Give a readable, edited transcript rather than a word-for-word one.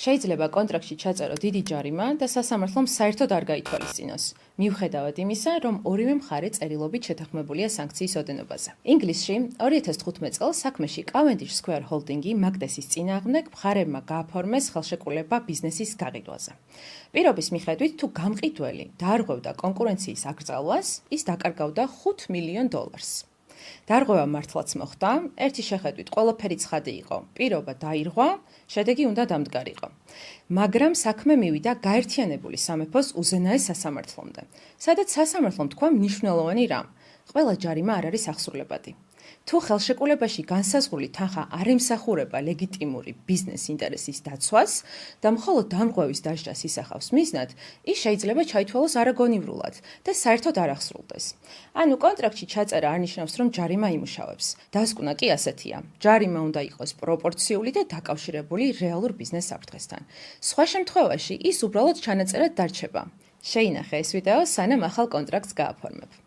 შეიძლება კონტრაქტში ჩაწერო დიდი ჯარიმა და სასამართლომ საერთოდ არ გაითვალისწინოს, მიუხედავად იმისა, რომ ორივე მხარე წერილობით შეთანხმებულია სანქციის ოდენობაზე. ინგლისში 2015 წელს საქმეში Cavendish Square Holding-ი მაგდესის წინააღმდეგ მხარებმა გააფორმეს ხელშეკრულება ბიზნესის გაყიდვაზე. პირობის მიხედვით, თუ გამყიდველი დაარღვევდა კონკურენციის აკრძალვას, ის დაკარგავდა $5 მილიონ. დარღვევა მართლაც მოხდა, ერთი შეხედვით ყველაფერი ცხადი იყო, პირობა დაირღვა, შედეგი უნდა დამდგარიყო. მაგრამ საქმე მივიდა გაერთიანებული სამეფოს უზენაეს სასამართლომდე, სადაც სასამართლომ თქვა მნიშვნელოვანი რამ: ყველა ჯარიმა არ არის აღსრულებადი. თუ ხელშეკრულებაში განსაზღვრული თანხა არ ემსახურება ლეგიტიმური ბიზნეს ინტერესის დაცვას და მხოლოდ დამრღვევის დასჯას ისახავს მიზნად, ის შეიძლება ჩაითვალოს არაგონივრულად და საერთოდ არ აღსრულდეს. ანუ კონტრაქტში ჩაწერა არნიშნავს, რომ ჯარიმა იმუშავებს. დასკვნა კი ასეთია: ჯარიმა უნდა იყოს პროპორციული და დაკავშირებული რეალურ ბიზნეს საფრთხესთან. სხვა შემთხვევაში ის უბრალოდ ჩანაწერად დარჩება. შეინახე ეს ვიდეო, სანამ ახალ კონტრაქტს გააფორმებ.